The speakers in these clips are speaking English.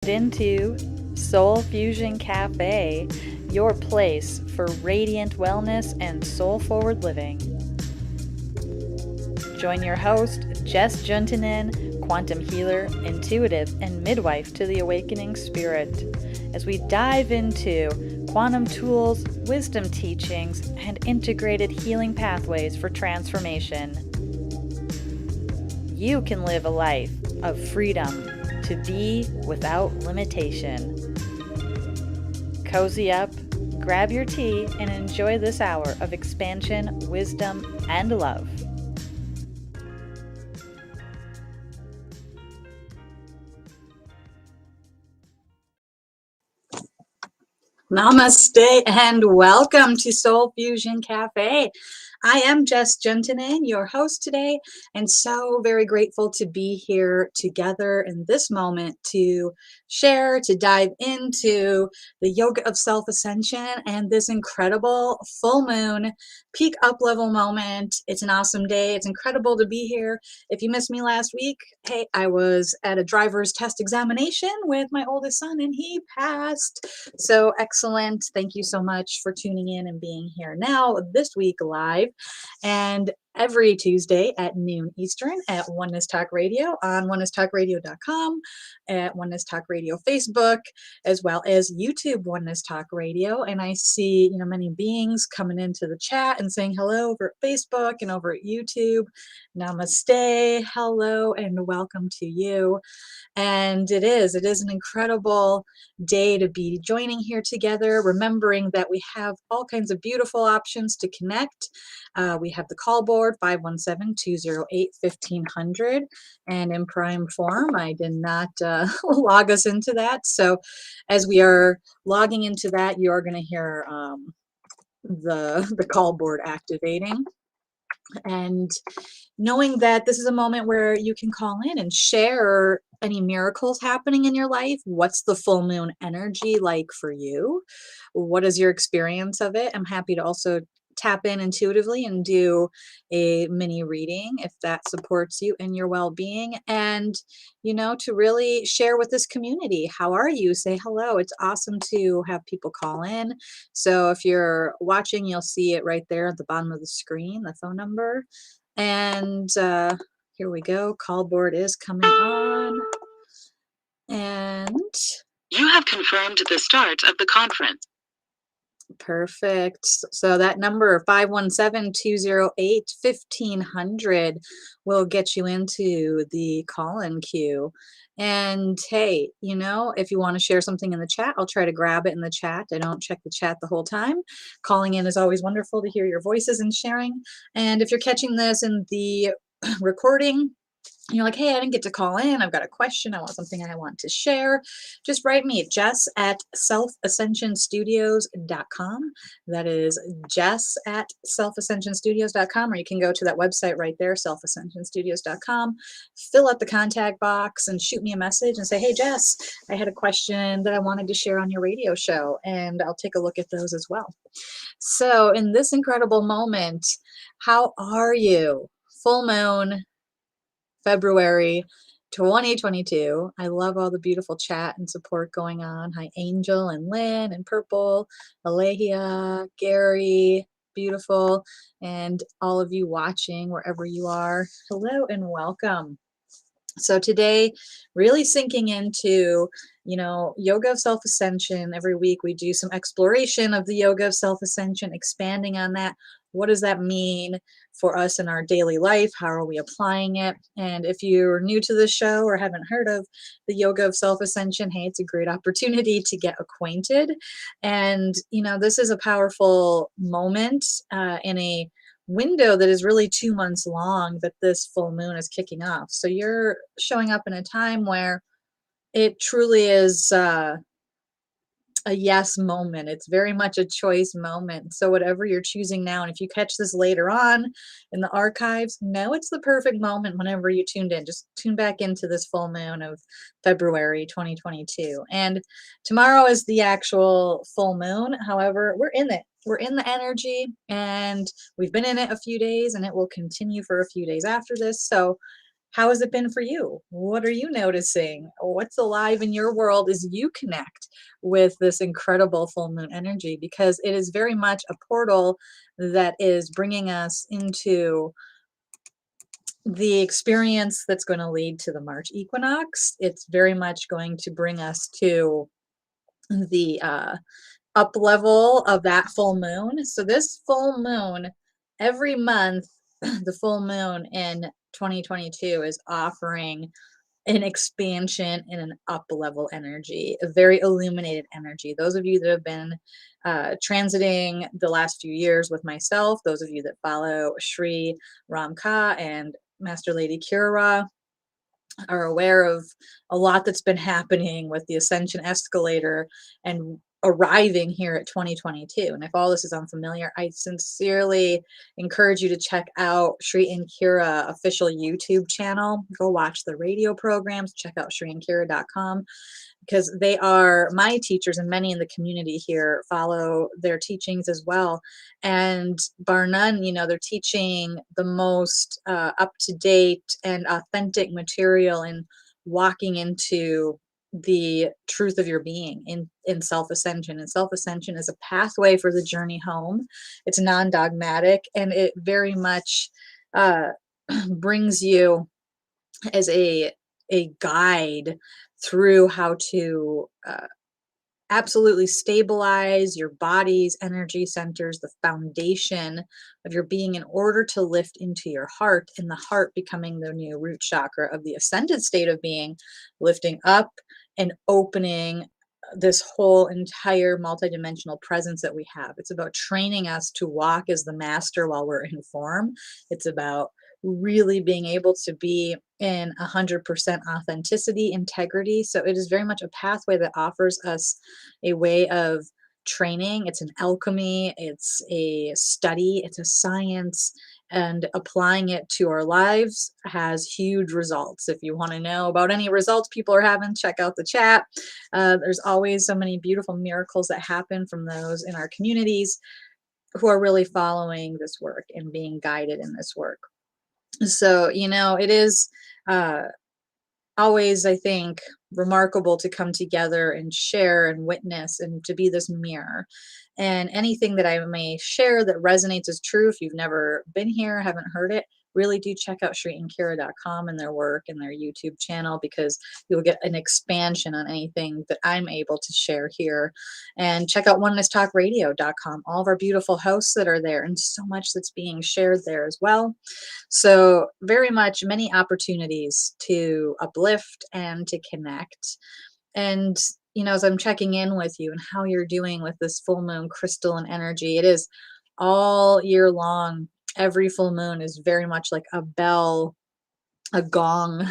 Into Soul Fusion Cafe, your place for radiant wellness and soul-forward living. Join your host, Jess Juntunen, quantum healer, intuitive, and midwife to the awakening spirit, as we dive into quantum tools, wisdom teachings, and integrated healing pathways for transformation. You can live a life of freedom to be without limitation. Cozy up, grab your tea, and enjoy this hour of expansion, wisdom, and love. Namaste and welcome to Soul Fusion Cafe. I am Jess Juntunen, your host today, and so very grateful to be here together in this moment to share, to dive into the Yoga of Self Ascension and this incredible full moon peak up level moment. It's an awesome day. It's incredible to be here. If you missed me last week, hey, I was at a driver's test examination with my oldest son and he passed. So excellent. Thank you so much for tuning in and being here now this week live. And every Tuesday at noon Eastern at Oneness Talk Radio on onenesstalkradio.com, at Oneness Talk Radio Facebook, as well as YouTube Oneness Talk Radio. And I see, many beings coming into the chat and saying hello over at Facebook and over at YouTube. Namaste, hello, and welcome to you. And it is an incredible day to be joining here together, remembering that we have all kinds of beautiful options to connect. We have the call board, 517-208-1500, and in prime form. I did not log us into that. So as we are logging into that, you are going to hear the call board activating. And knowing that this is a moment where you can call in and share any miracles happening in your life. What's the full moon energy like for you? What is your experience of it? I'm happy to also tap in intuitively and do a mini reading if that supports you in your well-being, and to really share with this community. How are you? Say hello. It's awesome to have people call in. So if you're watching, you'll see it right there at the bottom of the screen, the phone number. And here we go. Call board is coming on. And you have confirmed the start of the conference. Perfect. So that number, 517-208-1500, will get you into the call-in queue. And hey, if you want to share something in the chat, I'll try to grab it in the chat. I don't check the chat the whole time. Calling in is always wonderful to hear your voices and sharing. And if you're catching this in the recording, you're like, hey, I didn't get to call in. I've got a question. I want something I want to share. Just write me at Jess at selfascensionstudios.com. That is Jess at selfascensionstudios.com, or you can go to that website right there, selfascensionstudios.com. Fill out the contact box and shoot me a message and say, hey, Jess, I had a question that I wanted to share on your radio show, and I'll take a look at those as well. So in this incredible moment, how are you? Full moon, February 2022. I love all the beautiful chat and support going on. Hi, Angel and Lynn and Purple, Alehia, Gary, beautiful, and all of you watching wherever you are. Hello and welcome. So today, really sinking into, Yoga of Self Ascension. Every week we do some exploration of the Yoga of Self Ascension, expanding on that. What does that mean for us in our daily life? How are we applying it? And if you're new to the show or haven't heard of the Yoga of Self Ascension, hey, it's a great opportunity to get acquainted. And, this is a powerful moment in a window that is really 2 months long that this full moon is kicking off. So you're showing up in a time where it truly is a yes moment. It's very much a choice moment. So whatever you're choosing now, and if you catch this later on in the archives, know it's the perfect moment whenever you tuned in. Just tune back into this full moon of February 2022. And tomorrow is the actual full moon. However, we're in it. We're in the energy, and we've been in it a few days, and it will continue for a few days after this. So How has it been for you? What are you noticing? What's alive in your world as you connect with this incredible full moon energy? Because it is very much a portal that is bringing us into the experience that's going to lead to the March equinox. It's very much going to bring us to the up level of that full moon. So this full moon, every month, the full moon in 2022 is offering an expansion and an up level energy, a very illuminated energy. Those of you that have been transiting the last few years with myself, those of you that follow Sri Ramka and Master Lady Kira are aware of a lot that's been happening with the ascension escalator and arriving here at 2022. And if all this is unfamiliar, I sincerely encourage you to check out Sri and Kira official YouTube channel. Go watch the radio programs, check out shriandkira.com, because they are my teachers, and many in the community here follow their teachings as well. And bar none, they're teaching the most up to date and authentic material and walking into the truth of your being in self ascension. And self ascension is a pathway for the journey home. It's non dogmatic, and it very much uh, brings you as a guide through how to absolutely stabilize your body's energy centers, the foundation of your being, in order to lift into your heart, and the heart becoming the new root chakra of the ascended state of being, lifting up and opening this whole entire multidimensional presence that we have. It's about training us to walk as the master while we're in form. It's about really being able to be in 100% authenticity, integrity. So it is very much a pathway that offers us a way of training. It's an alchemy, it's a study, it's a science, and applying it to our lives has huge results. If you want to know about any results people are having, check out the chat. There's always so many beautiful miracles that happen from those in our communities who are really following this work and being guided in this work. So, it is uh, always, I think, remarkable to come together and share and witness and to be this mirror. And anything that I may share that resonates as true, if you've never been here, haven't heard it, really do check out shriandkira.com and their work and their YouTube channel, because you'll get an expansion on anything that I'm able to share here. And check out onenesstalkradio.com, all of our beautiful hosts that are there, and so much that's being shared there as well. So, very much many opportunities to uplift and to connect. And, as I'm checking in with you and how you're doing with this full moon crystal and energy, it is all year long. Every full moon is very much like a bell, a gong,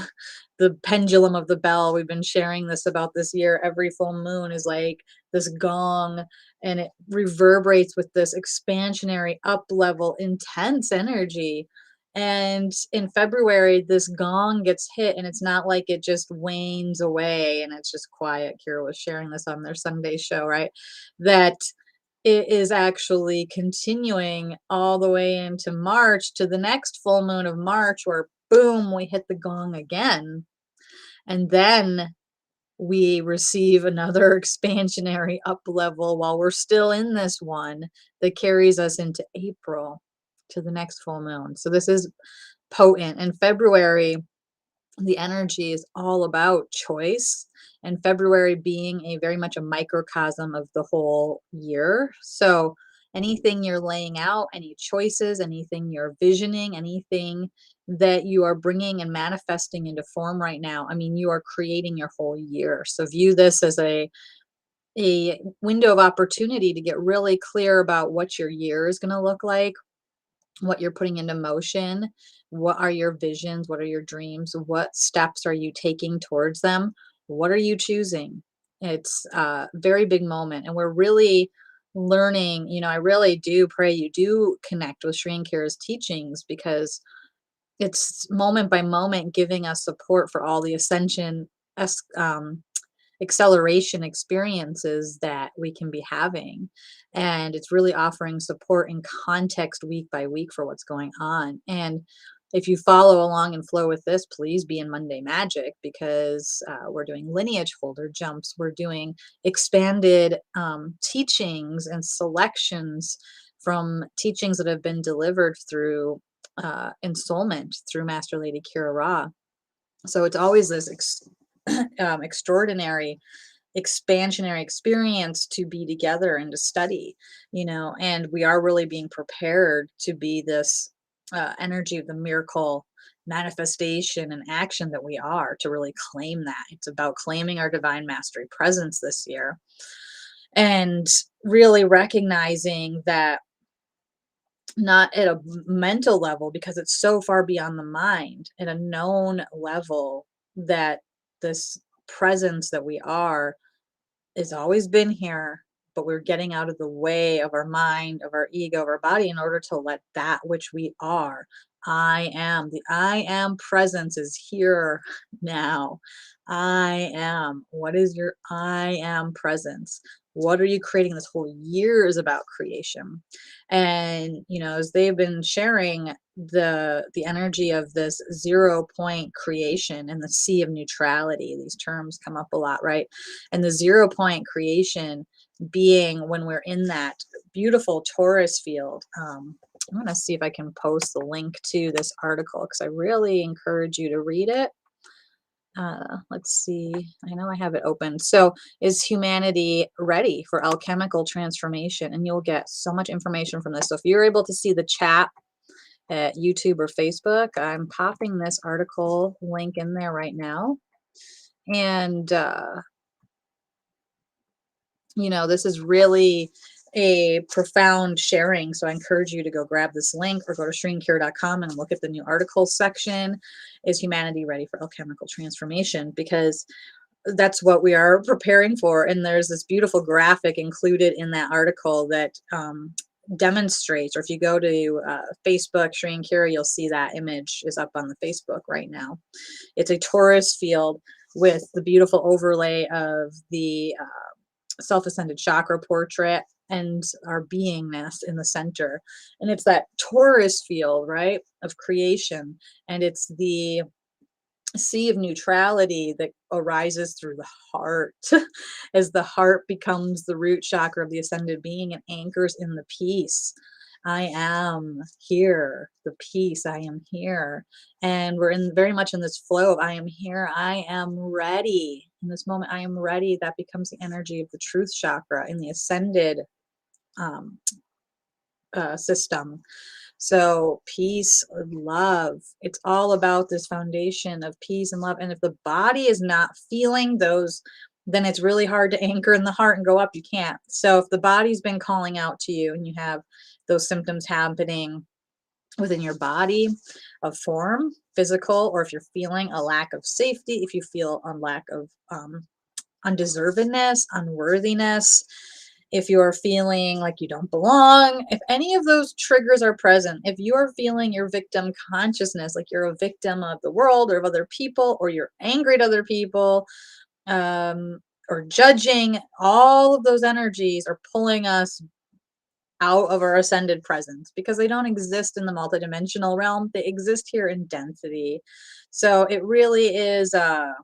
the pendulum of the bell. We've been sharing this about this year. Every full moon is like this gong, and it reverberates with this expansionary, up level, intense energy. And in February, this gong gets hit, and it's not like it just wanes away and it's just quiet. Kira was sharing this on their Sunday show, right? That it is actually continuing all the way into March, to the next full moon of March, where boom, we hit the gong again. And then we receive another expansionary up level while we're still in this one that carries us into April to the next full moon. So this is potent. In February, the energy is all about choice, and February being a very much a microcosm of the whole year. So anything you're laying out, any choices, anything you're visioning, anything that you are bringing and manifesting into form right now, I mean, you are creating your whole year. So view this as a window of opportunity to get really clear about what your year is going to look like, what you're putting into motion, what are your visions, what are your dreams, what steps are you taking towards them, what are you choosing. It's a very big moment, and we're really learning. I really do pray you do connect with Sri and Kira's teachings, because it's moment by moment giving us support for all the ascension es- um, acceleration experiences that we can be having. And it's really offering support and context week by week for what's going on. And If you follow along and flow with this, please be in Monday Magic, because we're doing lineage folder jumps. We're doing expanded teachings and selections from teachings that have been delivered through ensoulment through Master Lady Kira Ra. So it's always this extraordinary expansionary experience to be together and to study, and we are really being prepared to be this energy of the miracle manifestation and action that we are, to really claim that. It's about claiming our divine mastery presence this year, and really recognizing that, not at a mental level, because it's so far beyond the mind, at a known level, that this presence that we are has always been here, but we're getting out of the way of our mind, of our ego, of our body, in order to let that which we are, the I am presence is here now. I am. What is your I am presence? What are you creating? This whole year is about creation. And, as they've been sharing the energy of this 0 point creation and the sea of neutrality, these terms come up a lot, right? And the 0 point creation being when we're in that beautiful Taurus field. I'm going to see if I can post the link to this article, because I really encourage you to read it. Let's see. I know I have it open. So, is humanity ready for alchemical transformation? And you'll get so much information from this. So, if you're able to see the chat at YouTube or Facebook, I'm popping this article link in there right now. And, this is really a profound sharing. So I encourage you to go grab this link or go to shrinkcure.com and look at the new articles section. Is humanity ready for alchemical transformation? Because that's what we are preparing for. And there's this beautiful graphic included in that article that demonstrates, or if you go to Facebook, Shri Cure, you'll see that image is up on the Facebook right now. It's a Taurus field with the beautiful overlay of the self-ascended chakra portrait and our beingness in the center. And it's that Taurus field, right, of creation. And it's the sea of neutrality that arises through the heart as the heart becomes the root chakra of the ascended being and anchors in the peace. I am here, the peace. I am here. And we're in very much in this flow of I am here, I am ready. In this moment, I am ready. That becomes the energy of the truth chakra in the ascended system. So peace, love, it's all about this foundation of peace and love. And if the body is not feeling those, then it's really hard to anchor in the heart and go up. You can't. So if the body's been calling out to you and you have those symptoms happening within your body of form, physical, or if you're feeling a lack of safety, if you feel a lack of undeservedness, unworthiness, if you're feeling like you don't belong, if any of those triggers are present, if you are feeling your victim consciousness, like you're a victim of the world or of other people, or you're angry at other people, or judging, all of those energies are pulling us out of our ascended presence, because they don't exist in the multidimensional realm. They exist here in density. So it really is a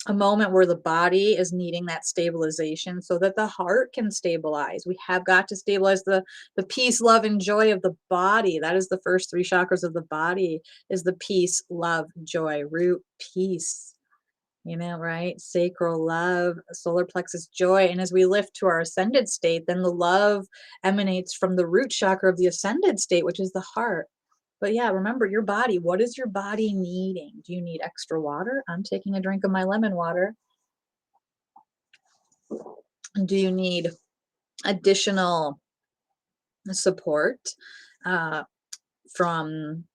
moment where the body is needing that stabilization so that the heart can stabilize. We have got to stabilize the peace, love, and joy of the body. That is the first three chakras of the body, is the peace, love, joy, root, peace. Right? Sacral love, solar plexus joy. And as we lift to our ascended state, then the love emanates from the root chakra of the ascended state, which is the heart. But yeah, remember your body. What is your body needing? Do you need extra water? I'm taking a drink of my lemon water. Do you need additional support from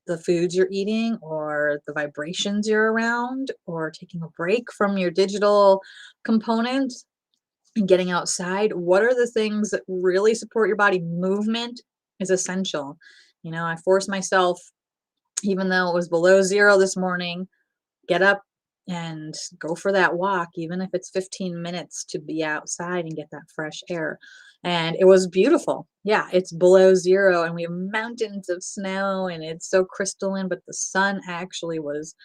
the foods you're eating, or the vibrations you're around, or taking a break from your digital components and getting outside? What are the things that really support your body? Movement is essential. I force myself, even though it was below zero this morning, get up and go for that walk, even if it's 15 minutes, to be outside and get that fresh air. And it was beautiful. Yeah, it's below zero and we have mountains of snow and it's so crystalline, but the sun actually was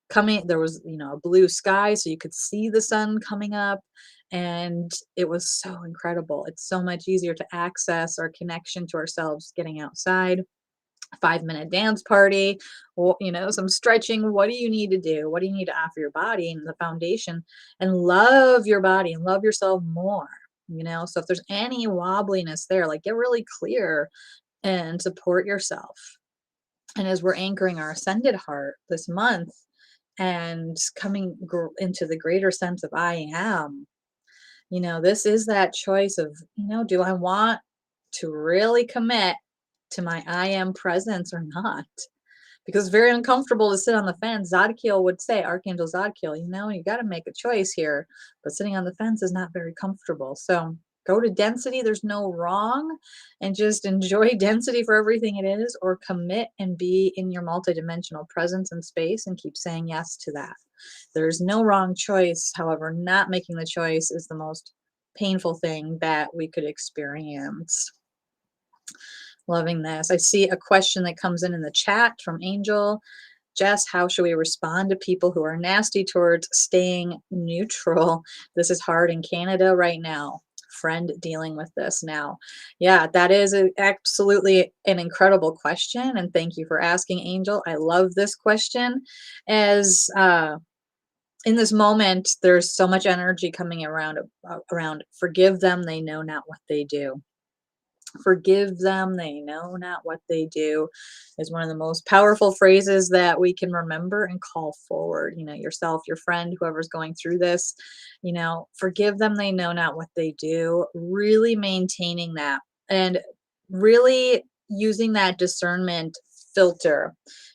coming. There was, a blue sky, so you could see the sun coming up. And it was so incredible. It's so much easier to access our connection to ourselves getting outside. 5-minute dance party, or some stretching. What do you need to do? What do you need to offer your body and the foundation? And love your body and love yourself more. So if there's any wobbliness there, like, get really clear and support yourself. And as we're anchoring our ascended heart this month and coming into the greater sense of I am, this is that choice of, do I want to really commit to my I am presence or not? Because it's very uncomfortable to sit on the fence. Zadkiel would say, Archangel Zadkiel, you got to make a choice here. But sitting on the fence is not very comfortable. So go to density. There's no wrong. And just enjoy density for everything it is, or commit and be in your multidimensional presence and space and keep saying yes to that. There's no wrong choice. However, not making the choice is the most painful thing that we could experience. Loving this. I see a question that comes in the chat from Angel. Jess, how should we respond to people who are nasty towards staying neutral? This is hard in Canada right now. Friend dealing with this now. Yeah, that is absolutely an incredible question. And thank you for asking, Angel. I love this question. As in this moment, there's so much energy coming around forgive them, they know not what they do. Forgive them, they know not what they do, is one of the most powerful phrases that we can remember and call forward. Yourself, your friend, whoever's going through this, forgive them, they know not what they do. Really maintaining that and really using that discernment filter.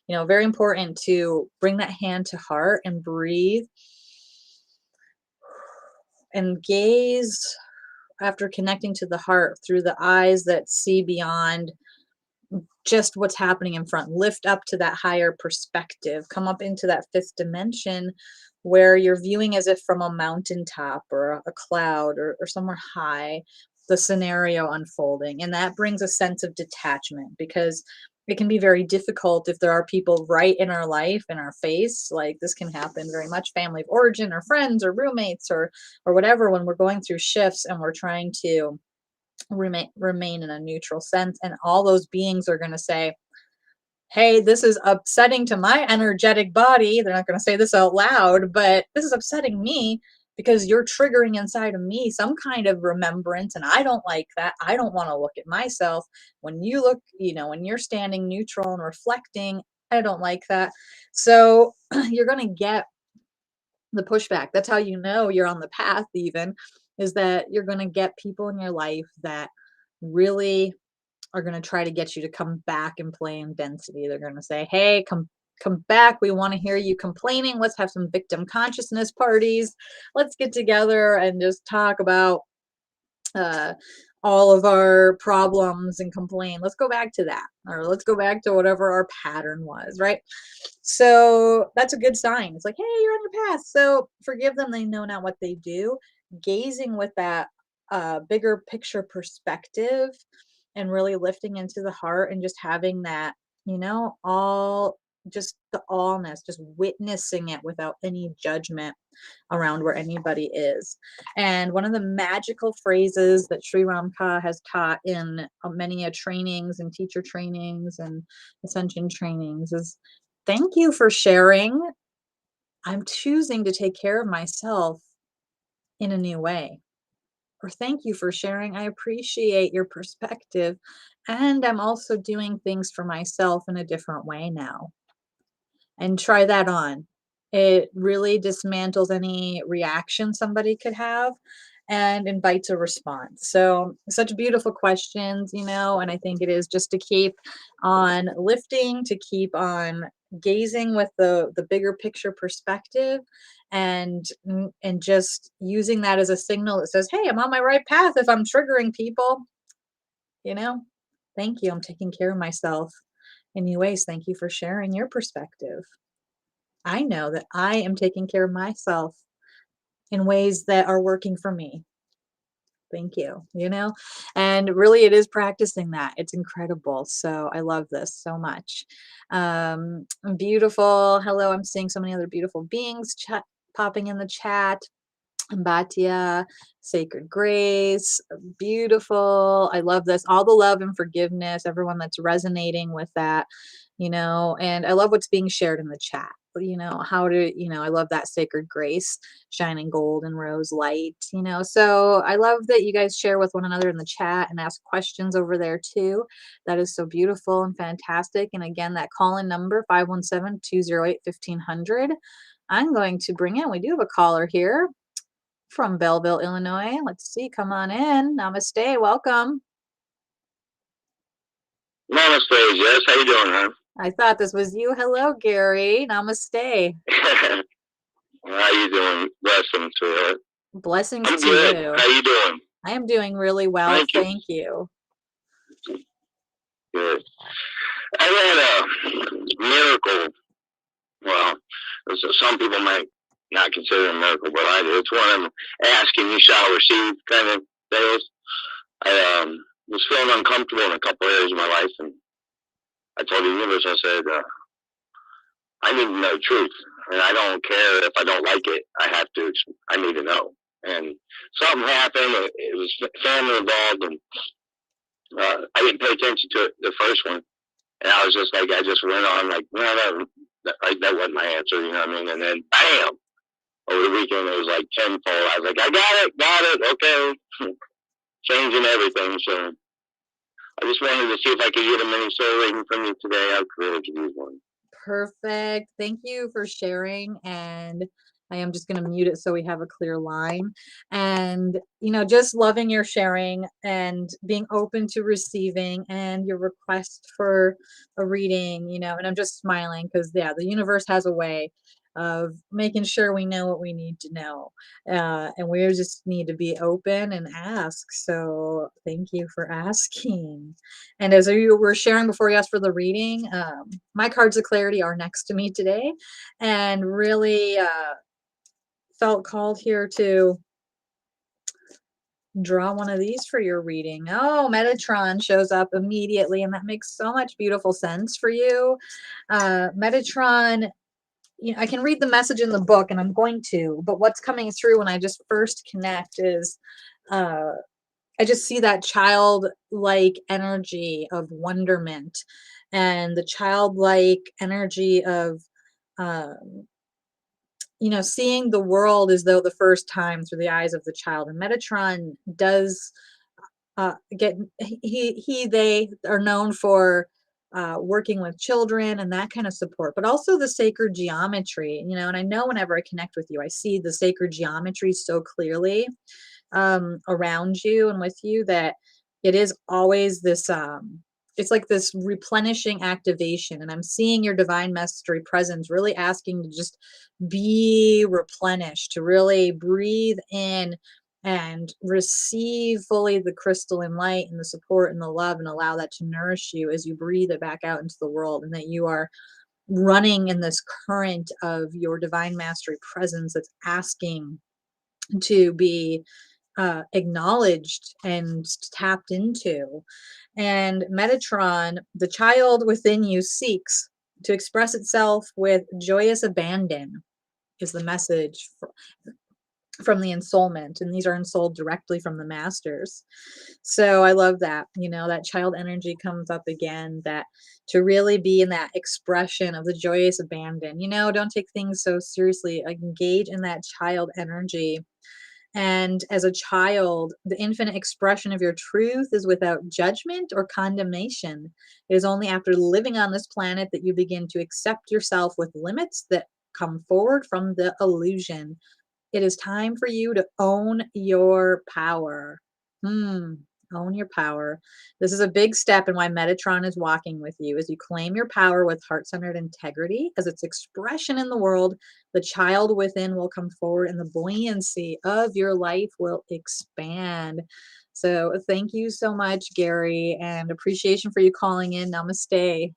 Very important to bring that hand to heart and breathe and gaze after connecting to the heart through the eyes that see beyond just what's happening in front. Lift up to that higher perspective. Come up into that fifth dimension where you're viewing as if from a mountaintop or a cloud or somewhere high, the scenario unfolding. And that brings a sense of detachment, because it can be very difficult if there are people right in our life, in our face. Like, this can happen very much, family of origin or friends or roommates or whatever, when we're going through shifts and we're trying to remain in a neutral sense, and all those beings are going to say, hey, this is upsetting to my energetic body. They're not going to say this out loud, but this is upsetting me because you're triggering inside of me some kind of remembrance, and I don't like that. I don't want to look at myself. When you look, when you're standing neutral and reflecting, I don't like that. So you're going to get the pushback. That's how you're on the path, even, is that you're going to get people in your life that really are going to try to get you to come back and play in density. They're going to say, hey, come back. We want to hear you complaining. Let's have some victim consciousness parties. Let's get together and just talk about uh, all of our problems and complain. Let's go back to that, or let's go back to whatever our pattern was, right? So that's a good sign. It's like, hey, you're on your path. So forgive them, they know not what they do. Gazing with that bigger picture perspective and really lifting into the heart and just having that, all just the allness, just witnessing it without any judgment around where anybody is. And one of the magical phrases that Sri Ramka has taught in many trainings and teacher trainings and ascension trainings is, thank you for sharing. I'm choosing to take care of myself in a new way. Or thank you for sharing. I appreciate your perspective. And I'm also doing things for myself in a different way now. And try that on. It really dismantles any reaction somebody could have and invites a response. So, such beautiful questions, and I think it is just to keep on lifting, to keep on gazing with the bigger picture perspective, and just using that as a signal that says, hey, I'm on my right path. If I'm triggering people, you know thank you, I'm taking care of myself in new ways. Thank you for sharing your perspective. I know that I am taking care of myself in ways that are working for me. Thank you. And really it is practicing that. It's incredible. So I love this so much. Beautiful. Hello. I'm seeing so many other beautiful beings popping in the chat. Mbatia, Sacred Grace, beautiful. I love this. All the love and forgiveness, everyone that's resonating with that, and I love what's being shared in the chat. I love that Sacred Grace, shining gold and rose light, So I love that you guys share with one another in the chat and ask questions over there too. That is so beautiful and fantastic. And again, that call-in number, 517-208-1500. I'm going to bring in, we do have a caller here from Belleville, Illinois. Let's see. Come on in. Namaste. Welcome. Namaste, Jess. How you doing, huh? I thought this was you. Hello, Gary. Namaste. How you doing? Blessings to you. Blessings I'm to good. you. How you doing? I am doing really well. Thank you. Good. I had a miracle. Well, some people might not consider it a miracle, but I do. It's one of them asking you shall receive kind of days. I was feeling uncomfortable in a couple areas of my life, and I told the universe, I said, I need to know the truth, and I don't care if I don't like it. I need to know. And something happened. It was family involved, and I didn't pay attention to it, the first one. And I was just like, I just went on like, no, that wasn't my answer, you know what I mean? And then, bam, over the weekend, it was like tenfold. I was like, I got it, okay. Changing everything. So I just wanted to see if I could get a mini soul reading from you today. I could really use one. Perfect. Thank you for sharing. And I am just going to mute it so we have a clear line. And, just loving your sharing and being open to receiving and your request for a reading, and I'm just smiling because, the universe has a way of making sure we know what we need to know. And we just need to be open and ask. So thank you for asking. And as you were sharing before you asked for the reading, my cards of clarity are next to me today, and really felt called here to draw one of these for your reading. Oh, Metatron shows up immediately, and that makes so much beautiful sense for you. Metatron, I can read the message in the book, and I'm going to, but what's coming through when I just first connect is I just see that childlike energy of wonderment and the childlike energy of, um, seeing the world as though the first time through the eyes of the child. And Metatron does they are known for working with children and that kind of support, but also the sacred geometry, and I know whenever I connect with you, I see the sacred geometry so clearly around you and with you, that it is always this it's like this replenishing activation, and I'm seeing your divine mastery presence really asking to just be replenished, to really breathe in and receive fully the crystalline light and the support and the love, and allow that to nourish you as you breathe it back out into the world, and that you are running in this current of your divine mastery presence that's asking to be acknowledged and tapped into. And Metatron, the child within you seeks to express itself with joyous abandon, is the message from the ensoulment. And these are ensouled directly from the masters. So I love that, that child energy comes up again, that to really be in that expression of the joyous abandon, don't take things so seriously, engage in that child energy. And as a child, the infinite expression of your truth is without judgment or condemnation. It is only after living on this planet that you begin to accept yourself with limits that come forward from the illusion. It is time for you to own your power. Own your power. This is a big step in why Metatron is walking with you. As you claim your power with heart-centered integrity as its expression in the world, the child within will come forward and the buoyancy of your life will expand. So thank you so much, Gary, and appreciation for you calling in. Namaste.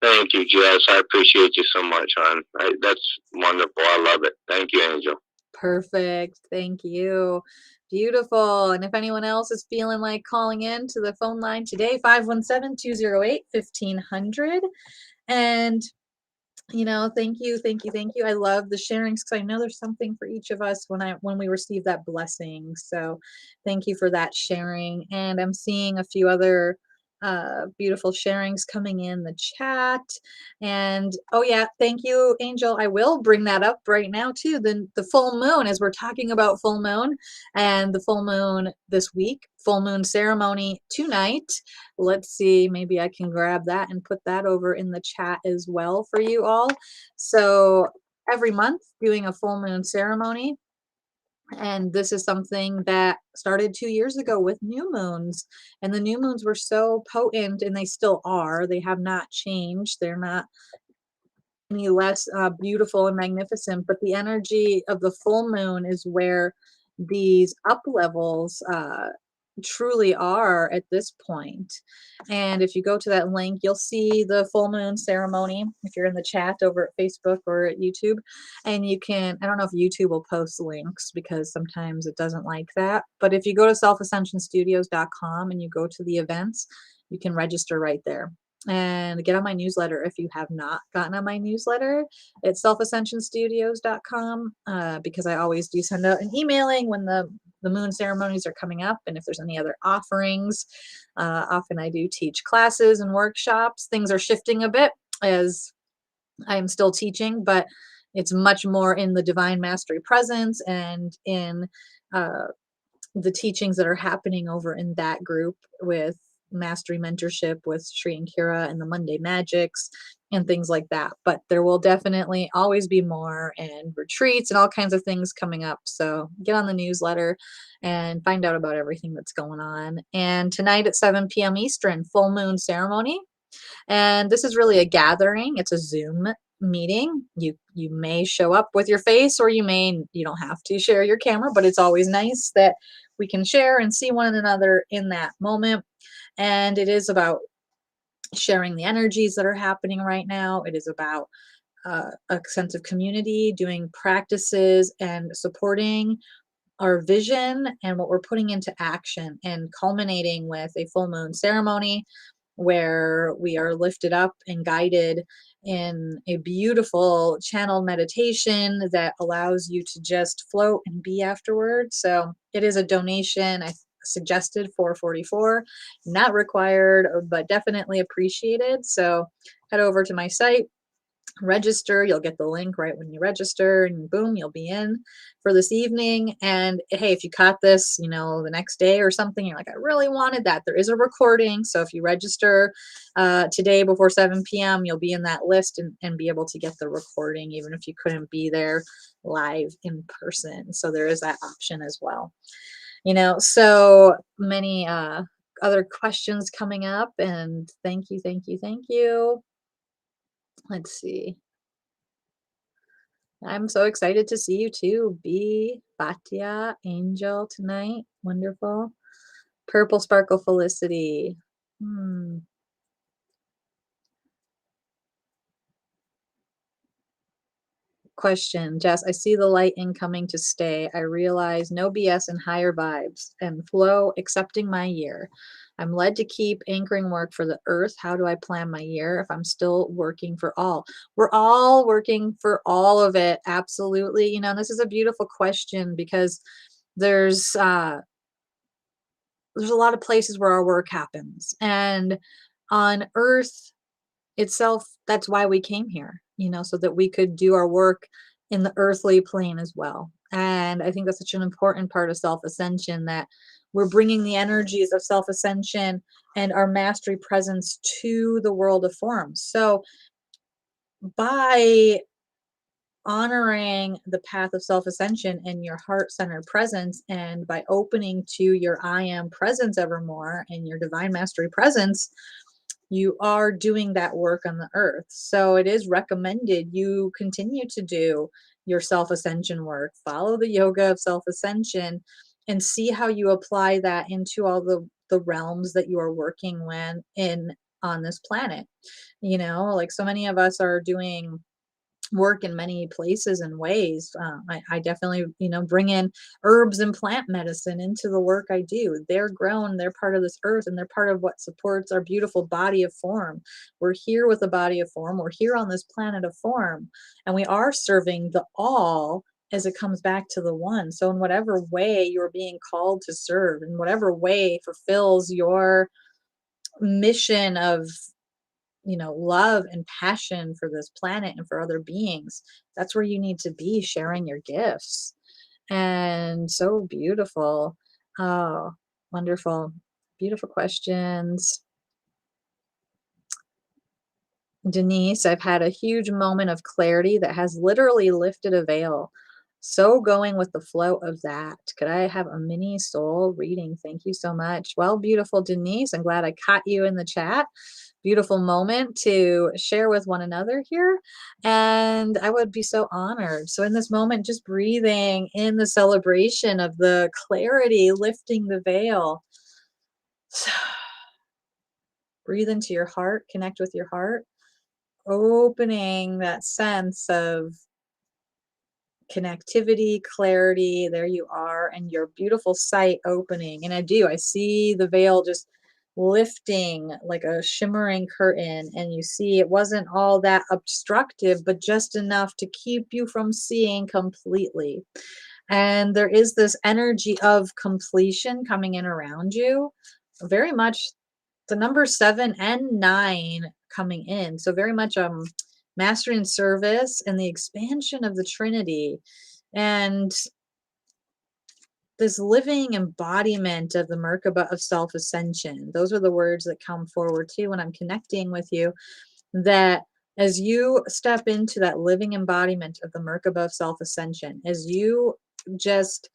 Thank you, Jess. I appreciate you so much, hon. That's wonderful. I love it. Thank you, Angel. Perfect. Thank you. Beautiful. And if anyone else is feeling like calling in to the phone line today, 517-208-1500. And thank you, thank you, thank you. I love the sharings because I know there's something for each of us when we receive that blessing. So thank you for that sharing. And I'm seeing a few other beautiful sharings coming in the chat. And oh yeah, thank you, Angel. I will bring that up right now too. The full moon, as we're talking about full moon and the full moon this week, full moon ceremony tonight. Let's see, maybe I can grab that and put that over in the chat as well for you all. So every month doing a full moon ceremony. And this is something that started 2 years ago with new moons. And the new moons were so potent, and they still are. They have not changed. They're not any less beautiful and magnificent, but the energy of the full moon is where these up levels truly are at this point. And if you go to that link, you'll see the full moon ceremony if you're in the chat over at Facebook or at YouTube. And you can, I don't know if YouTube will post links because sometimes it doesn't like that, but if you go to selfascensionstudios.com and you go to the events, you can register right there and get on my newsletter if you have not gotten on my newsletter. It's selfascensionstudios.com because I always do send out an emailing when the moon ceremonies are coming up, and if there's any other offerings. Often I do teach classes and workshops. Things are shifting a bit as I'm still teaching, but it's much more in the divine mastery presence and in the teachings that are happening over in that group with mastery mentorship with Shri and Kira and the Monday Magics and things like that. But there will definitely always be more and retreats and all kinds of things coming up. So get on the newsletter and find out about everything that's going on. And tonight at 7 p.m. Eastern, full moon ceremony. And this is really a gathering. It's a Zoom meeting. You may show up with your face, or you don't have to share your camera, but it's always nice that we can share and see one another in that moment. And it is about sharing the energies that are happening right now. It is about a sense of community, doing practices and supporting our vision and what we're putting into action, and culminating with a full moon ceremony where we are lifted up and guided in a beautiful channel meditation that allows you to just float and be afterwards. So it is a donation. I suggested 444, not required, but definitely appreciated. So head over to my site, register. You'll get the link right when you register, and boom, you'll be in for this evening. And hey, if you caught this the next day or something, you're like, I really wanted that, there is a recording. So if you register today before 7 p.m., you'll be in that list and be able to get the recording even if you couldn't be there live in person. So there is that option as well. So many other questions coming up, and thank you, thank you, thank you. Let's see. I'm so excited to see you too. B, Batya, Angel tonight. Wonderful. Purple Sparkle Felicity. Question, Jess, I see the light incoming to stay. I realize no BS and higher vibes and flow, accepting my year. I'm led to keep anchoring work for the earth. How do I plan my year if I'm still working for all? We're all working for all of it. Absolutely. This is a beautiful question because there's a lot of places where our work happens, and on earth itself, that's why we came here, so that we could do our work in the earthly plane as well. And I think that's such an important part of self ascension, that we're bringing the energies of self ascension and our mastery presence to the world of forms. So by honoring the path of self ascension in your heart centered presence, and by opening to your I am presence evermore and your divine mastery presence, you are doing that work on the earth. So it is recommended you continue to do your self ascension work, follow the yoga of self ascension, and see how you apply that into all the realms that you are working in on this planet. Like so many of us are doing work in many places and ways. I definitely, bring in herbs and plant medicine into the work I do. They're grown, they're part of this earth, and they're part of what supports our beautiful body of form. We're here with a body of form. We're here on this planet of form, and we are serving the all as it comes back to the one. So in whatever way you're being called to serve, in whatever way fulfills your mission of love and passion for this planet and for other beings, that's where you need to be, sharing your gifts. And so beautiful. Oh, wonderful. Beautiful questions. Denise, I've had a huge moment of clarity that has literally lifted a veil. So going with the flow of that. Could I have a mini soul reading? Thank you so much. Well, beautiful Denise, I'm glad I caught you in the chat. Beautiful moment to share with one another here. And I would be so honored. So in this moment, just breathing in the celebration of the clarity, lifting the veil. Breathe into your heart, connect with your heart, opening that sense of connectivity, clarity. There you are, and your beautiful sight opening. And I see the veil just lifting like a shimmering curtain, and you see it wasn't all that obstructive, but just enough to keep you from seeing completely. And there is this energy of completion coming in around you, very much the number 7 and 9 coming in. So very much mastery and service and the expansion of the Trinity and this living embodiment of the Merkaba of self ascension. Those are the words that come forward too when I'm connecting with you. That as you step into that living embodiment of the Merkaba of self ascension, as you just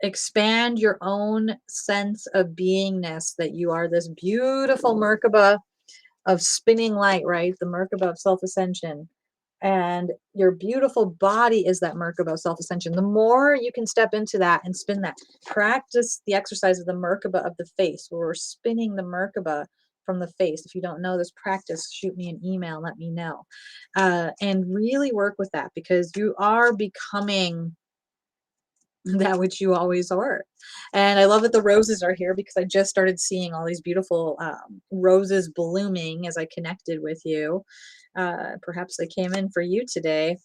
expand your own sense of beingness, that you are this beautiful Merkaba of spinning light, right? The Merkaba of self ascension. And your beautiful body is that Merkaba of self ascension. The more you can step into that and spin that, practice the exercise of the Merkaba of the face, where we're spinning the Merkaba from the face. If you don't know this practice, shoot me an email, let me know. And really work with that, because you are becoming that which you always are. And I love that the roses are here, because I just started seeing all these beautiful roses blooming as I connected with you. Perhaps they came in for you today.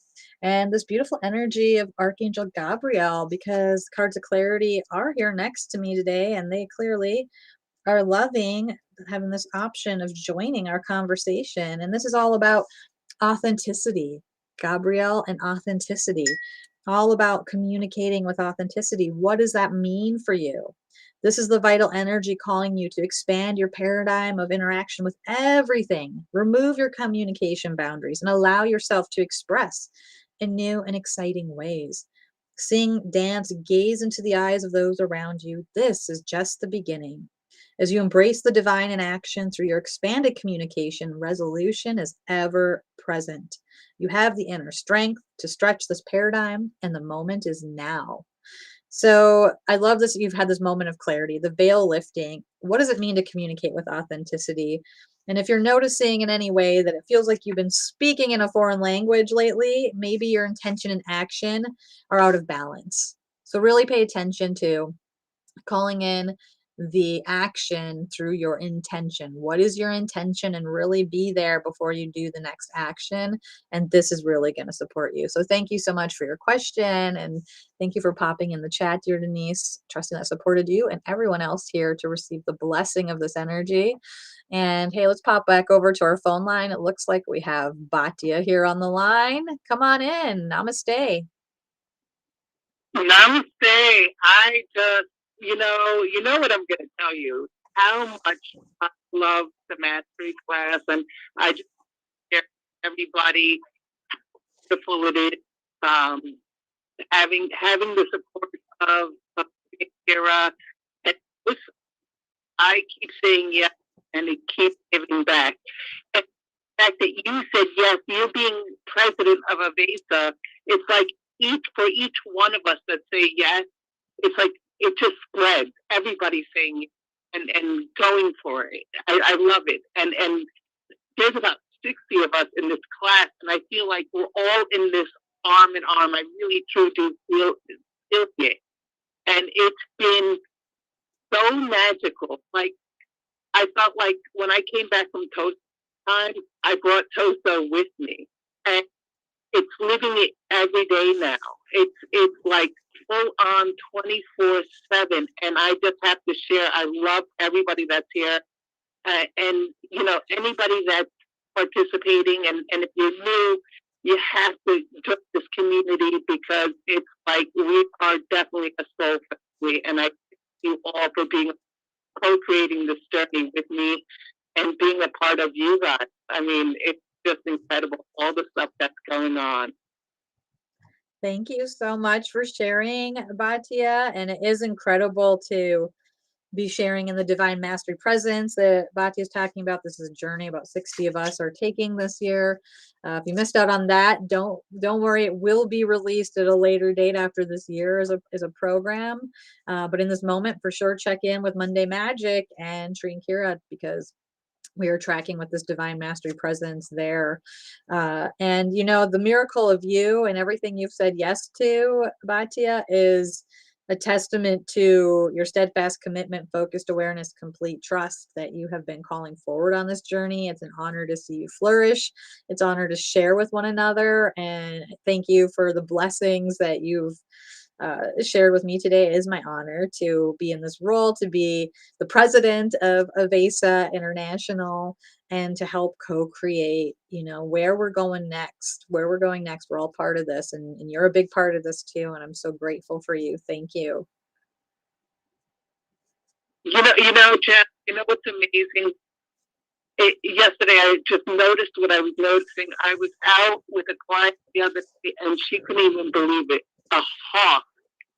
And this beautiful energy of Archangel Gabriel, because cards of clarity are here next to me today, and they clearly are loving having this option of joining our conversation. And this is all about authenticity, Gabrielle, and authenticity, all about communicating with authenticity. What does that mean for you? This is the vital energy calling you to expand your paradigm of interaction with everything. Remove your communication boundaries and allow yourself to express in new and exciting ways. Sing, dance, gaze into the eyes of those around you. This is just the beginning. As you embrace the divine in action through your expanded communication, resolution is ever present. You have the inner strength to stretch this paradigm, and the moment is now. So I love this. You've had this moment of clarity, the veil lifting. What does it mean to communicate with authenticity? And if you're noticing in any way that it feels like you've been speaking in a foreign language lately, maybe your intention and action are out of balance. So really pay attention to calling in the action through your intention. What is your intention? And really be there before you do the next action. And this is really going to support you. So thank you so much for your question. And thank you for popping in the chat, dear Denise, trusting that supported you and everyone else here to receive the blessing of this energy. And hey, let's pop back over to our phone line. It looks like we have Bhatia here on the line. Come on in. Namaste. Namaste. I just, you know what I'm going to tell you. How much I love the mastery class, and I just share everybody how beautiful it is. Having the support of Kira, and this, I keep saying yes, and it keeps giving back. And the fact that you said yes, you being president of Avesa, it's like for each one of us that say yes, it's like it just spreads. Everybody's saying and going for it. I love it. And there's about 60 of us in this class, and I feel like we're all in this arm in arm. I really truly do feel it. And it's been so magical. Like, I felt like when I came back from Toast time, I brought Toaster with me. And it's living it every day now. It's like full on 24/7. And I just have to share, I love everybody that's here. And, you know, anybody that's participating, and if you're new, you have to join this community, because it's like we are definitely a soul family. And I thank you all for being co-creating this journey with me and being a part of you guys. I mean, it's just incredible, all the stuff that's going on. Thank you so much for sharing, Bhatia. And it is incredible to be sharing in the Divine Mastery Presence that Bhatia is talking about. This is a journey about 60 of us are taking this year. If you missed out on that, don't worry. It will be released at a later date after this year as a program. But in this moment, for sure, check in with Monday Magic and Sri and Kira, because we are tracking with this Divine Mastery Presence there. And, you know, the miracle of you and everything you've said yes to, Bhatia, is a testament to your steadfast commitment, focused awareness, complete trust that you have been calling forward on this journey. It's an honor to see you flourish. It's an honor to share with one another. And thank you for the blessings that you've shared with me today. It is my honor to be in this role, to be the president of AVESA International, and to help co-create, you know, where we're going next. We're all part of this, and you're a big part of this too. And I'm so grateful for you. Thank you. You know, Jeff, you know what's amazing? Yesterday, I just noticed what I was noticing. I was out with a client the other day, and she couldn't even believe it. A hawk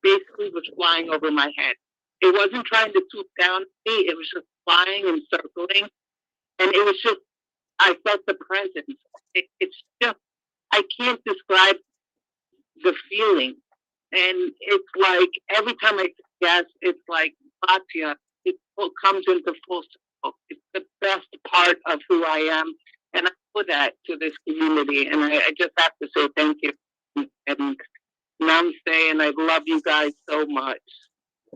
basically was flying over my head. It wasn't trying to swoop down at me. It was just flying and circling. And it was just, I felt the presence. It's just, I can't describe the feeling. And it's like, every time I say yes, it's like, Bhatia, it comes into full circle. It's the best part of who I am. And I owe that to this community. And I just have to say thank you. And namaste, and I love you guys so much.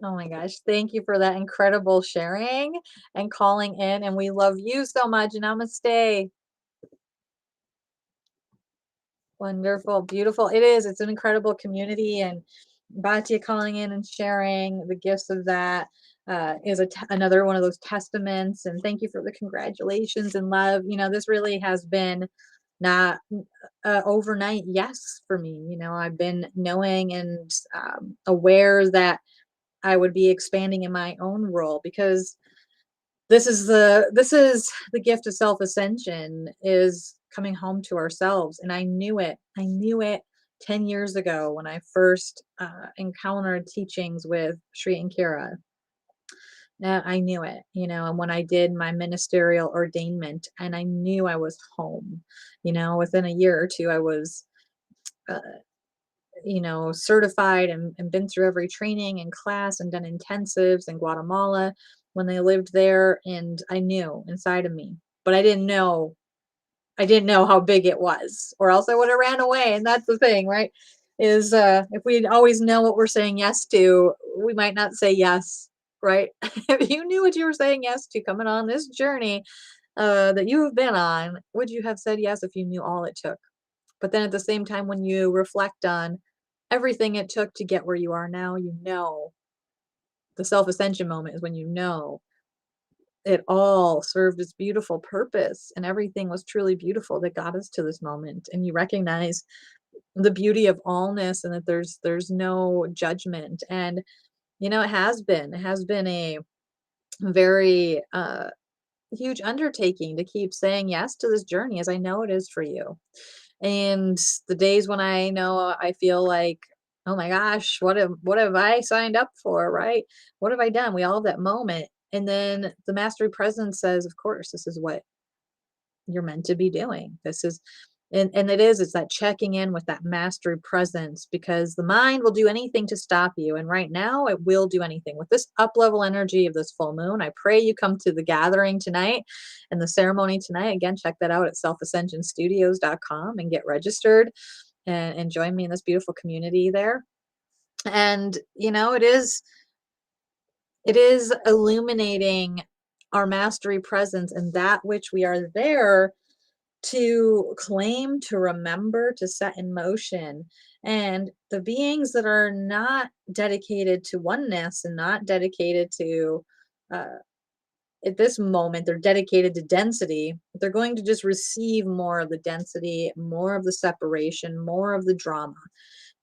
Oh my gosh. Thank you for that incredible sharing and calling in. And we love you so much. Namaste. Wonderful. Beautiful. It is. It's an incredible community. And Bhatia calling in and sharing the gifts of that is another one of those testaments. And thank you for the congratulations and love. You know, this really has been not overnight yes for me. You know, I've been knowing and aware that I would be expanding in my own role, because this is the gift of self ascension, is coming home to ourselves. And I knew it 10 years ago when I first encountered teachings with Sri and Kira. I knew it, you know, and when I did my ministerial ordainment, and I knew I was home, you know, within a year or two, I was uh, you know, certified and been through every training and class and done intensives in Guatemala when they lived there. And I knew inside of me, but I didn't know how big it was, or else I would have ran away. And that's the thing, right? Is if we always know what we're saying yes to, we might not say yes, right? If you knew what you were saying yes to coming on this journey that you have been on, would you have said yes if you knew all it took? But then at the same time, when you reflect on everything it took to get where you are now, you know, the self ascension moment is when you know it all served its beautiful purpose and everything was truly beautiful that got us to this moment. And you recognize the beauty of allness, and that there's no judgment. And you know, it has been a very huge undertaking to keep saying yes to this journey, as I know it is for you. And the days when I know I feel like, oh my gosh, what have I signed up for, right? What have I done? We all have that moment. And then the mastery presence says, of course, this is what you're meant to be doing. This is And it's that checking in with that mastery presence, because the mind will do anything to stop you. And right now it will do anything with this up level energy of this full moon. I pray you come to the gathering tonight and the ceremony tonight. Again, check that out at selfascensionstudios.com and get registered and join me in this beautiful community there. And, it is illuminating our mastery presence and that which we are there to claim, to remember, to set in motion. And the beings that are not dedicated to oneness and not dedicated to, at this moment, they're dedicated to density, they're going to just receive more of the density, more of the separation, more of the drama.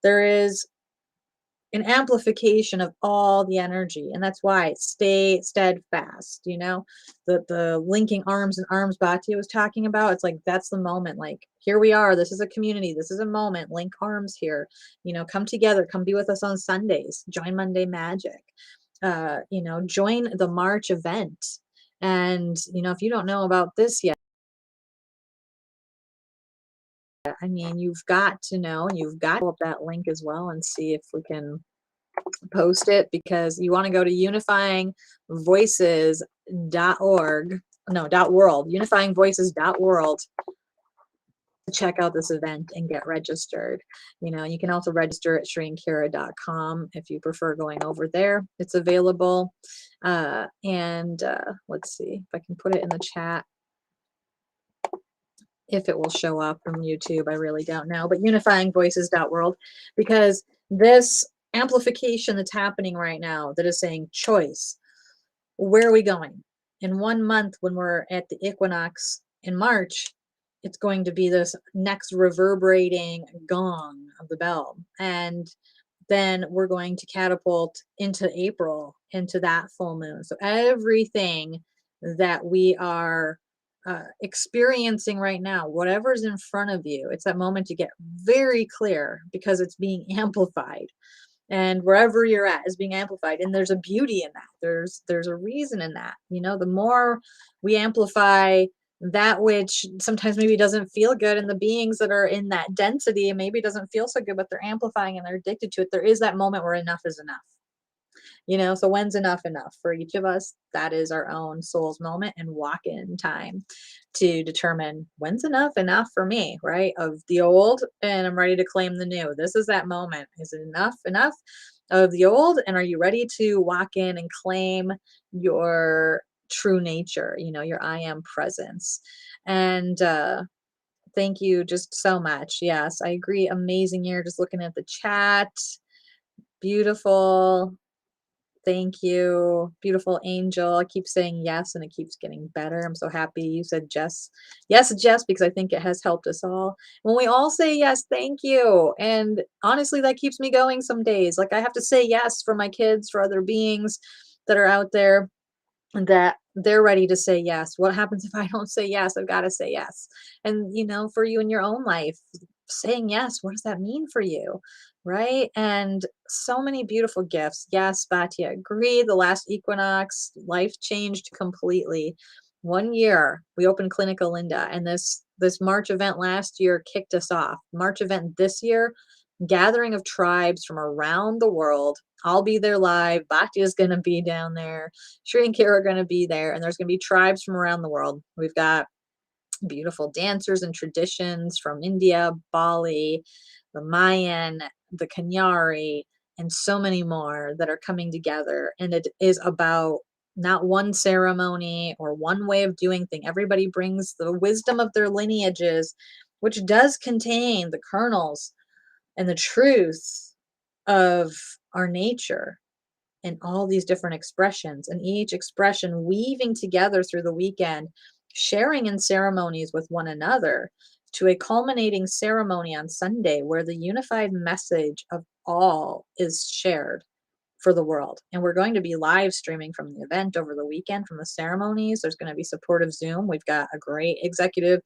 There is an amplification of all the energy, and that's why stay steadfast. The linking arms and arms Bhatia was talking about, it's like that's the moment. Like, here we are, this is a community, this is a moment, link arms here. Come together, come be with us on Sundays, join Monday Magic, join the March event. And if you don't know about this yet, I mean, you've got to know, and you've got to pull up that link as well and see if we can post it, because you want to go to unifyingvoices.org, no, .world, unifyingvoices.world to check out this event and get registered. You can also register at shriankira.com if you prefer going over there. It's available. And let's see if I can put it in the chat. If it will show up from YouTube, I really don't know. But unifyingvoices.world, because this amplification that's happening right now that is saying choice, where are we going? In 1 month, when we're at the equinox in March, it's going to be this next reverberating gong of the bell. And then we're going to catapult into April, into that full moon. So everything that we are experiencing right now, whatever's in front of you, it's that moment to get very clear, because it's being amplified. And wherever you're at is being amplified, and there's a beauty in that. There's a reason in that. The more we amplify that which sometimes maybe doesn't feel good, and the beings that are in that density and maybe doesn't feel so good, but they're amplifying and they're addicted to it, there is that moment where enough is enough. So when's enough for each of us? That is our own soul's moment and walk-in time to determine when's enough for me, right? Of the old, and I'm ready to claim the new. This is that moment. Is it enough of the old? And are you ready to walk in and claim your true nature, your I am presence? And thank you just so much. Yes, I agree. Amazing year. Just looking at the chat. Beautiful. Thank you. Beautiful angel. I keep saying yes, and it keeps getting better. I'm so happy you said Jess. Yes, Jess, because I think it has helped us all. When we all say yes, thank you. And honestly, that keeps me going some days. Like, I have to say yes for my kids, for other beings that are out there, that they're ready to say yes. What happens if I don't say yes? I've got to say yes. And, for you in your own life, saying yes, what does that mean for you? Right? And so many beautiful gifts. Yes, Batia, agree. The last equinox, life changed completely. 1 year, we opened Clinica Linda, and this March event last year kicked us off. March event this year, gathering of tribes from around the world. I'll be there live. Bhakti is going to be down there. Shri and Kira are going to be there. And there's going to be tribes from around the world. We've got beautiful dancers and traditions from India, Bali, the Mayan, the Kanyari, and so many more that are coming together. And it is about not one ceremony or one way of doing things. Everybody brings the wisdom of their lineages, which does contain the kernels and the truth of our nature and all these different expressions, and each expression weaving together through the weekend, sharing in ceremonies with one another, to a culminating ceremony on Sunday where the unified message of all is shared for the world. And we're going to be live streaming from the event over the weekend, from the ceremonies. There's going to be supportive Zoom. We've got a great executive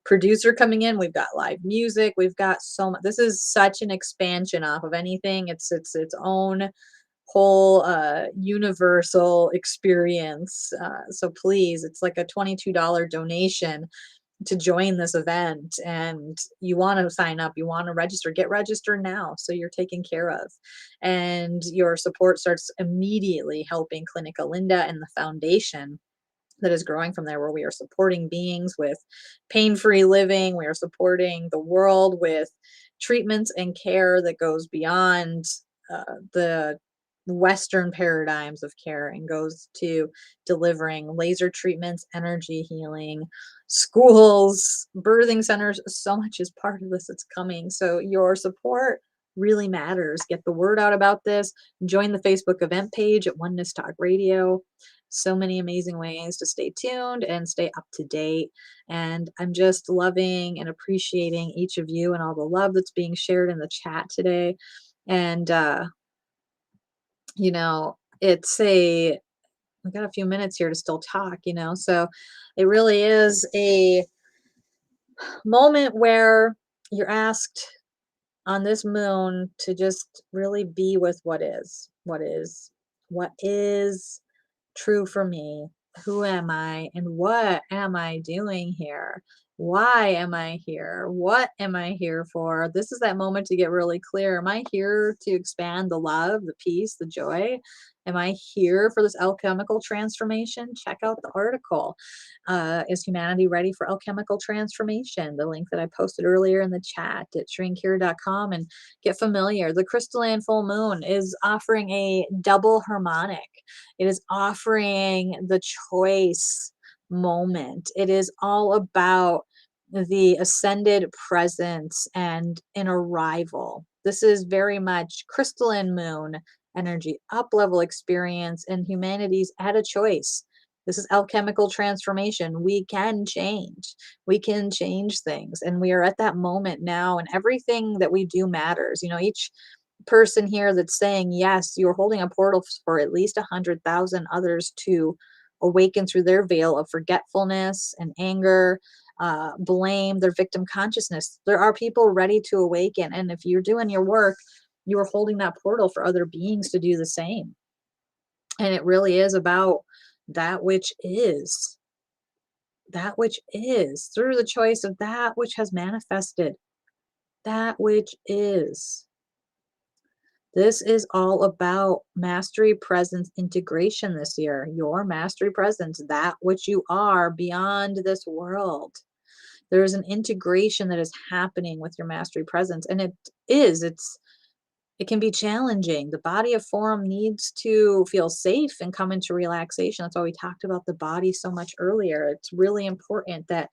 producer coming in. We've got live music. We've got so much. This is such an expansion off of anything. It's its own whole universal experience. So please, it's like a $22 donation to join this event and you want to sign up, you want to register, get registered now so you're taken care of. And your support starts immediately helping Clinica Linda and the foundation that is growing from there, where we are supporting beings with pain-free living. We are supporting the world with treatments and care that goes beyond the Western paradigms of care and goes to delivering laser treatments, energy healing, schools, birthing centers. So much is part of this. It's coming. So your support really matters. Get the word out about this. Join the Facebook event page at Oneness Talk Radio. So many amazing ways to stay tuned and stay up to date. And I'm just loving and appreciating each of you and all the love that's being shared in the chat today. And, it's we got a few minutes here to still talk, so it really is a moment where you're asked on this moon to just really be with what is true for me. Who am I and what am I doing here? Why am I here? What am I here for? This is that moment to get really clear. Am I here to expand the love, the peace, the joy? Am I here for this alchemical transformation? Check out the article. Is humanity ready for alchemical transformation? The link that I posted earlier in the chat at shrinkira.com, and get familiar. The crystalline full moon is offering a double harmonic. It is offering the choice moment. It is all about the ascended presence and an arrival. This is very much crystalline moon energy, up level experience, and humanity's had a choice. This is alchemical transformation. We can change. We can change things. And we are at that moment now, and everything that we do matters. Each person here that's saying yes, you're holding a portal for at least 100,000 others to awaken through their veil of forgetfulness and anger, blame, their victim consciousness. There are people ready to awaken. And if you're doing your work, you are holding that portal for other beings to do the same. And it really is about that which is through the choice of that which has manifested, that which is. This is all about mastery, presence, integration this year. Your mastery, presence, that which you are beyond this world. There is an integration that is happening with your mastery presence. And it can be challenging. The body of form needs to feel safe and come into relaxation. That's why we talked about the body so much earlier. It's really important that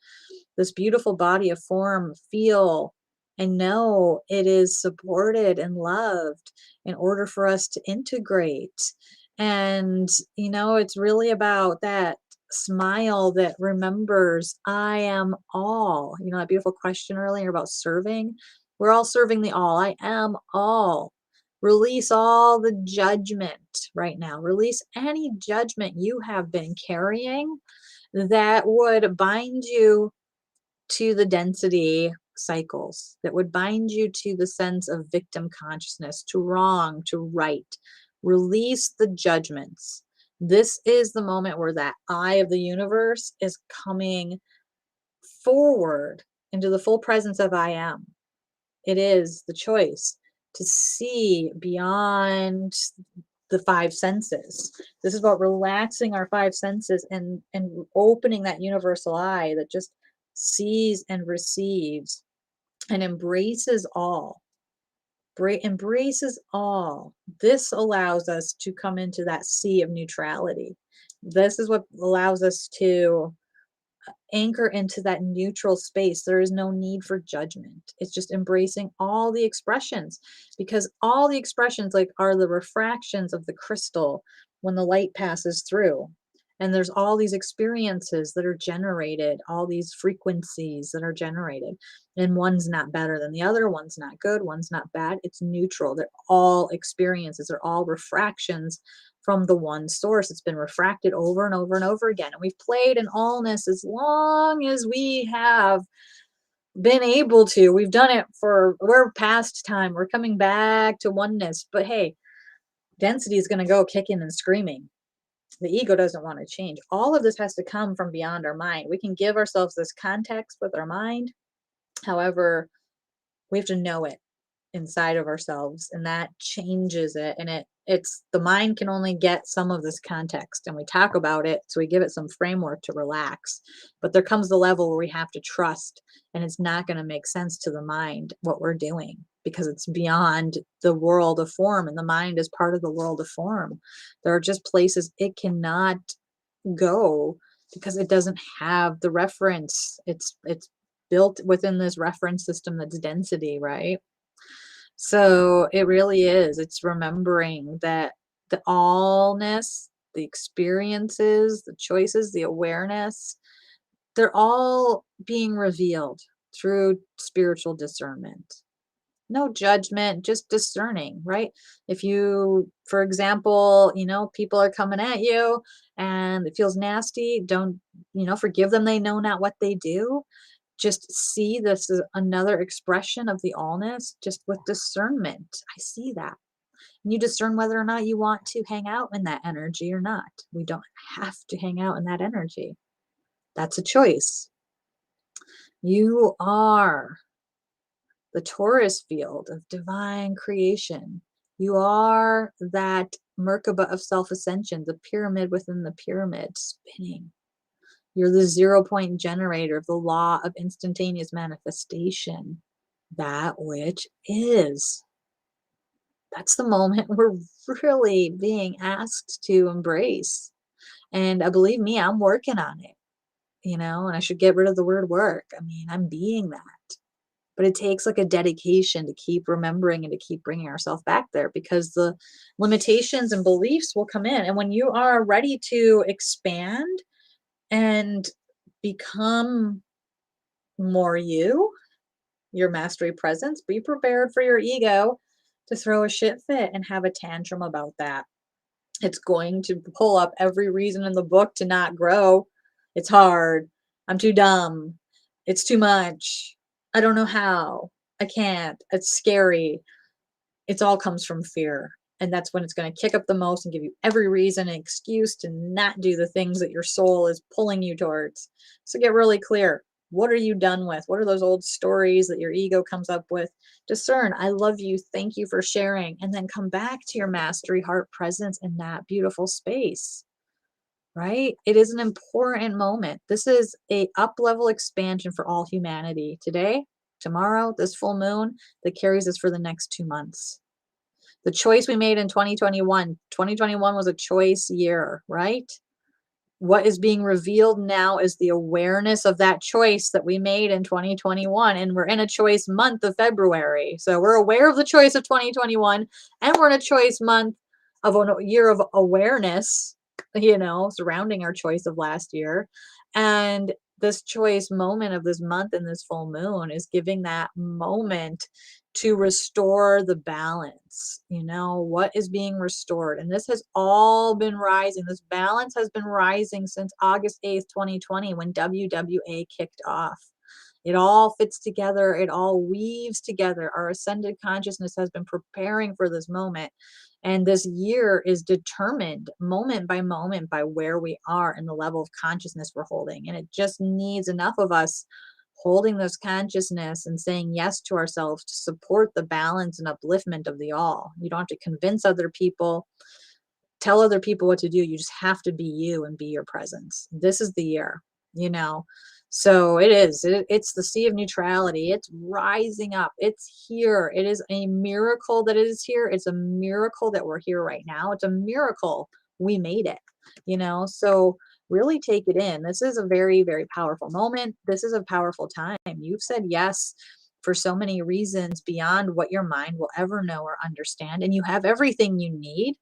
this beautiful body of form feel and know it is supported and loved in order for us to integrate. And, it's really about that smile that remembers I am all. That beautiful question earlier about serving. We're all serving the all. I am all. Release all the judgment right now. Release any judgment you have been carrying that would bind you to the density cycles, that would bind you to the sense of victim consciousness, to wrong, to right. Release the judgments. This is the moment where that eye of the universe is coming forward into the full presence of I am. It is the choice to see beyond the five senses. This is about relaxing our five senses and opening that universal eye that just sees and receives and embraces all. Embraces all. This allows us to come into that sea of neutrality. This is what allows us to anchor into that neutral space. There is no need for judgment. It's just embracing all the expressions, because all the expressions are the refractions of the crystal when the light passes through. And there's all these experiences that are generated, all these frequencies that are generated. And one's not better than the other, one's not good, one's not bad. It's neutral. They're all experiences, they're all refractions from the one source. It's been refracted over and over and over again. And we've played in allness as long as we have been able to. We've done it we're past time. We're coming back to oneness. But hey, density is going to go kicking and screaming. The ego doesn't want to change. All of this has to come from beyond our mind. We can give ourselves this context with our mind. However, we have to know it inside of ourselves, and that changes it. And it's the mind can only get some of this context, and we talk about it, so we give it some framework to relax. But there comes the level where we have to trust, and it's not going to make sense to the mind what we're doing, because it's beyond the world of form, and the mind is part of the world of form. There are just places it cannot go because it doesn't have the reference. It's built within this reference system that's density, right? So it really is. It's remembering that the allness, the experiences, the choices, the awareness, they're all being revealed through spiritual discernment. No judgment, just discerning, right? If you, for example, people are coming at you and it feels nasty, don't, forgive them. They know not what they do. Just see this as another expression of the allness, just with discernment. I see that. And you discern whether or not you want to hang out in that energy or not. We don't have to hang out in that energy. That's a choice. You are the torus field of divine creation. You are that Merkaba of self ascension, the pyramid within the pyramid spinning. You're the 0 point generator of the law of instantaneous manifestation, that which is. That's the moment we're really being asked to embrace. And believe me, I'm working on it, and I should get rid of the word work. I mean, I'm being that. But it takes like a dedication to keep remembering and to keep bringing ourselves back there, because the limitations and beliefs will come in. And when you are ready to expand and become more your mastery presence, be prepared for your ego to throw a shit fit and have a tantrum about that. It's going to pull up every reason in the book to not grow. It's hard. I'm too dumb. It's too much. I don't know how. I can't. It's scary. It all comes from fear. And that's when it's going to kick up the most and give you every reason and excuse to not do the things that your soul is pulling you towards. So get really clear. What are you done with? What are those old stories that your ego comes up with? Discern. I love you. Thank you for sharing. And then come back to your mastery heart presence in that beautiful space. Right? It is an important moment. This is a up-level expansion for all humanity. Today, tomorrow, this full moon that carries us for the next 2 months. The choice we made in 2021 was a choice year, right? What is being revealed now is the awareness of that choice that we made in 2021. And we're in a choice month of February. So we're aware of the choice of 2021, and we're in a choice month of a year of awareness, surrounding our choice of last year. And this choice moment of this month and this full moon is giving that moment to restore the balance. What is being restored? And this has all been rising. This balance has been rising since August 8th, 2020, when WWA kicked off. It all fits together. It all weaves together. Our ascended consciousness has been preparing for this moment. And this year is determined moment by where we are in the level of consciousness we're holding. And it just needs enough of us holding this consciousness and saying yes to ourselves to support the balance and upliftment of the all. You don't have to convince other people, tell other people what to do. You just have to be you and be your presence. This is the year, So it's the sea of neutrality. It's rising up. It's here. It is a miracle that it is here. It's a miracle that we're here right now. It's a miracle we made it, So really take it in. This is a very, very powerful moment. This is a powerful time. You've said yes for so many reasons beyond what your mind will ever know or understand. And you have everything you need.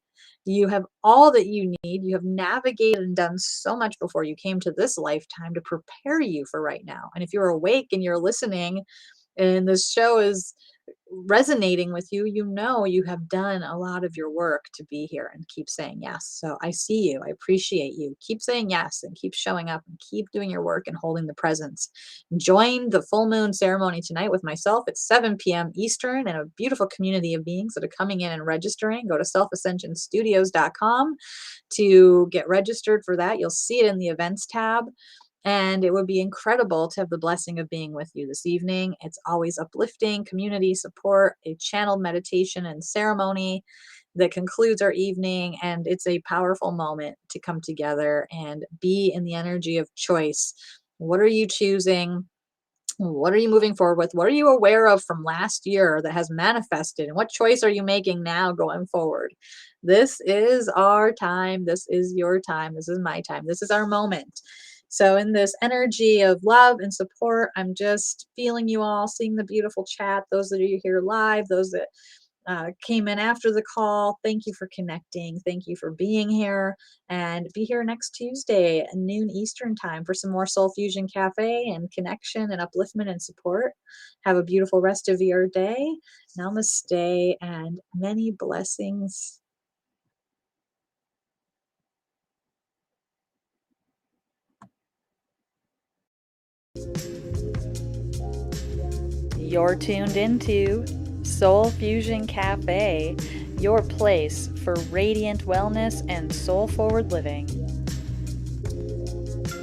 You have all that you need. You have navigated and done so much before you came to this lifetime to prepare you for right now. And if you're awake and you're listening, and this show is resonating with you, you know you have done a lot of your work to be here and keep saying yes. So I see you. I appreciate you. Keep saying yes and keep showing up and keep doing your work and holding the presence. Join the full moon ceremony tonight with myself at 7 p.m. Eastern and a beautiful community of beings that are coming in and registering. Go to selfascensionstudios.com to get registered for that. You'll see it in the events tab. And it would be incredible to have the blessing of being with you this evening. It's always uplifting, community support, a channeled meditation and ceremony that concludes our evening. And it's a powerful moment to come together and be in the energy of choice. What are you choosing? What are you moving forward with? What are you aware of from last year that has manifested? And what choice are you making now going forward? This is our time. This is your time. This is my time. This is our moment. So, in this energy of love and support, I'm just feeling you all, seeing the beautiful chat. Those that are here live, those that came in after the call, thank you for connecting. Thank you for being here. And be here next Tuesday at noon Eastern time for some more Soul Fusion Cafe and connection and upliftment and support. Have a beautiful rest of your day. Namaste and many blessings. You're tuned into Soul Fusion Cafe, your place for radiant wellness and soul-forward living.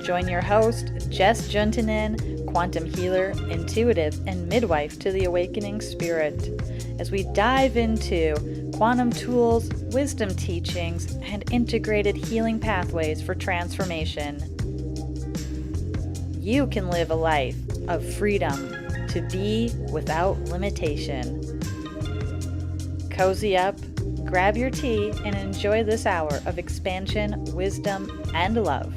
Join your host, Jess Juntunen, quantum healer, intuitive, and midwife to the awakening spirit, as we dive into quantum tools, wisdom teachings, and integrated healing pathways for transformation. You can live a life of freedom to be without limitation. Cozy up, grab your tea, and enjoy this hour of expansion, wisdom, and love.